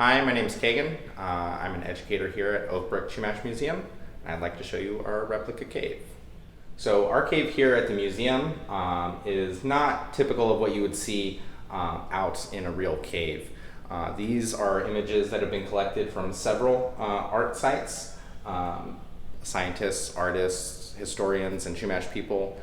Hi, my name is Kagan. I'm an educator here at Oak Brook Chumash Museum, and I'd like to show you our replica cave. So our cave here at the museum is not typical of what you would see out in a real cave. These are images that have been collected from several art sites. Scientists, artists, historians, and Chumash people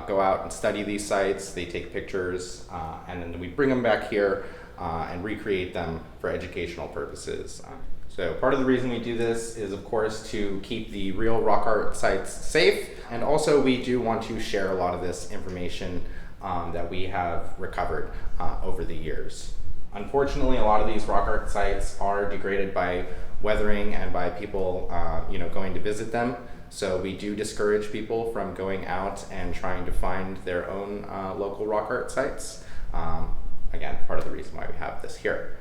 go out and study these sites. They take pictures, and then we bring them back here and recreate them for educational purposes. So part of the reason we do this is, of course, to keep the real rock art sites safe, and also we do want to share a lot of this information that we have recovered over the years. Unfortunately, a lot of these rock art sites are degraded by weathering and by people going to visit them. So we do discourage people from going out and trying to find their own local rock art sites. Again, part of the reason why we have this here.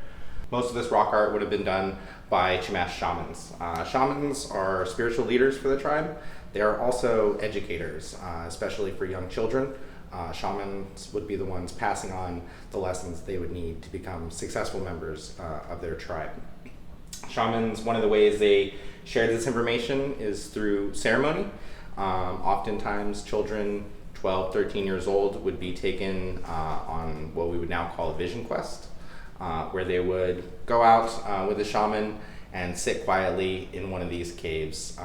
Most of this rock art would have been done by Chumash shamans. Shamans are spiritual leaders for the tribe. They are also educators, especially for young children. Shamans would be the ones passing on the lessons they would need to become successful members of their tribe. Shamans, one of the ways they share this information is through ceremony. Oftentimes children 12, 13 years old would be taken on what we would now call a vision quest, where they would go out with a shaman and sit quietly in one of these caves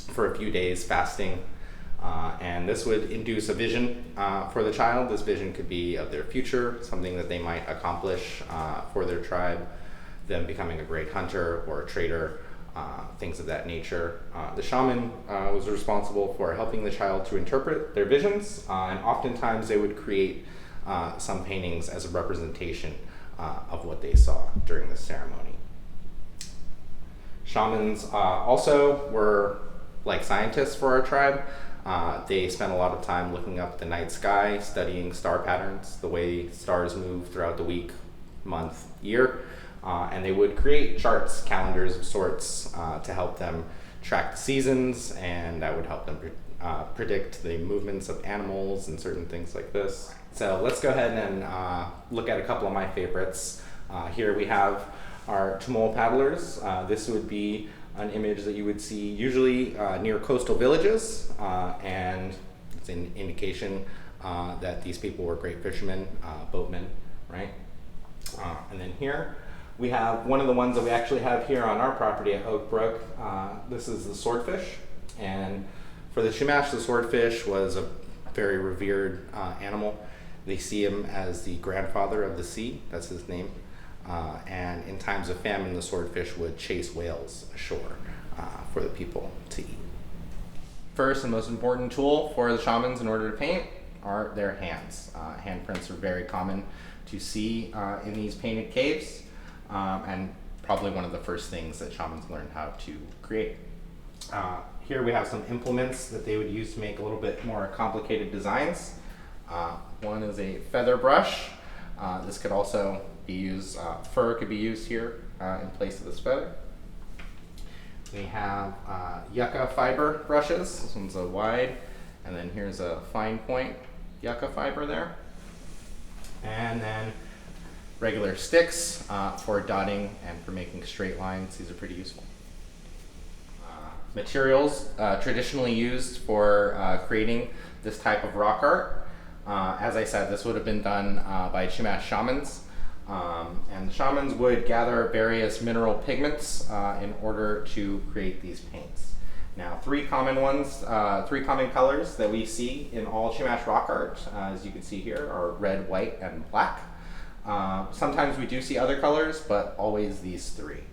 for a few days fasting. And this would induce a vision for the child. This vision could be of their future, something that they might accomplish for their tribe, them becoming a great hunter or a trader, things of that nature. The shaman was responsible for helping the child to interpret their visions, and oftentimes they would create some paintings as a representation of what they saw during the ceremony. Shamans also were like scientists for our tribe. They spent a lot of time looking up the night sky, studying star patterns, the way stars move throughout the week, month, year. And they would create charts, calendars of sorts, to help them track the seasons, and that would help them predict the movements of animals and certain things like this. So let's go ahead and look at a couple of my favorites. Here we have our Tumol paddlers. This would be an image that you would see usually near coastal villages, and it's an indication that these people were great fishermen, boatmen, right? And then here we have one of the ones that we actually have here on our property at Oak Brook. This is the swordfish, and for the Chumash, the swordfish was a very revered animal. They see him as the grandfather of the sea, that's his name. And in times of famine, the swordfish would chase whales ashore for the people to eat. First and most important tool for the shamans in order to paint are their hands. Handprints are very common to see in these painted caves, and probably one of the first things that shamans learned how to create. Here we have some implements that they would use to make a little bit more complicated designs. One is a feather brush. This could also be used, fur could be used here in place of this feather. We have yucca fiber brushes. This one's a wide, and then here's a fine point yucca fiber there. And then regular sticks for dotting and for making straight lines. These are pretty useful. Materials traditionally used for creating this type of rock art. As I said, this would have been done by Chumash shamans. And the shamans would gather various mineral pigments in order to create these paints. Now, three common colors that we see in all Chumash rock art, as you can see here, are red, white, and black. Sometimes we do see other colors, but always these three.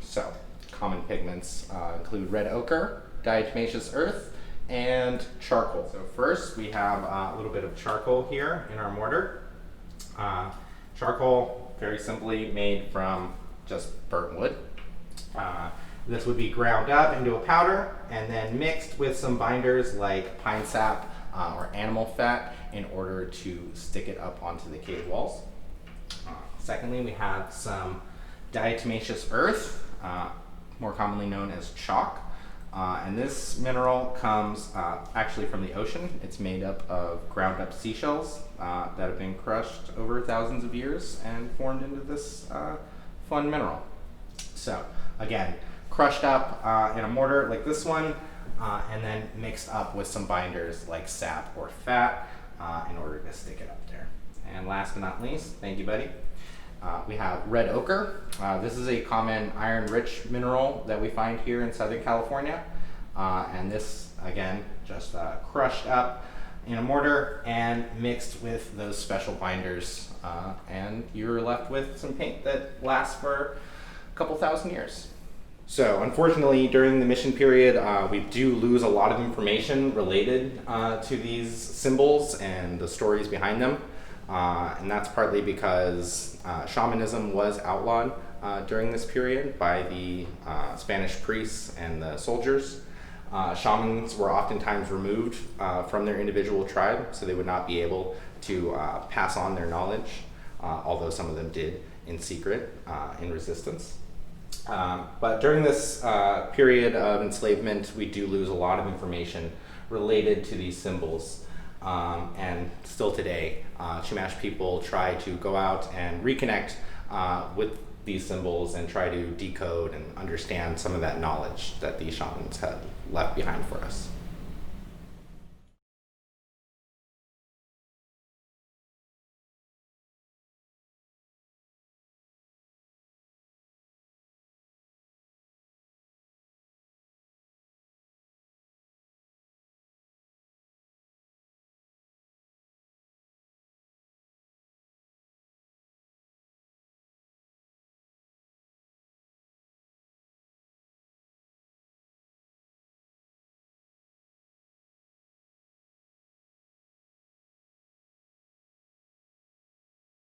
So, common pigments include red ochre, diatomaceous earth, and charcoal. So first, we have a little bit of charcoal here in our mortar. Charcoal, very simply made from just burnt wood. This would be ground up into a powder and then mixed with some binders like pine sap or animal fat in order to stick it up onto the cave walls. Secondly, we have some diatomaceous earth, more commonly known as chalk. And this mineral comes actually from the ocean. It's made up of ground up seashells that have been crushed over thousands of years and formed into this fun mineral. So again, crushed up in a mortar like this one, and then mixed up with some binders like sap or fat in order to stick it up there. And last but not least, thank you, buddy, we have red ochre. This is a common iron-rich mineral that we find here in Southern California. And this, again, just crushed up in a mortar and mixed with those special binders. And you're left with some paint that lasts for a couple thousand years. So unfortunately, during the mission period, we do lose a lot of information related to these symbols and the stories behind them. And that's partly because shamanism was outlawed during this period by the Spanish priests and the soldiers. Shamans were oftentimes removed from their individual tribe, so they would not be able to pass on their knowledge, although some of them did in secret, in resistance. But during this period of enslavement, we do lose a lot of information related to these symbols. And still today, Chumash people try to go out and reconnect with these symbols and try to decode and understand some of that knowledge that these shamans had left behind for us.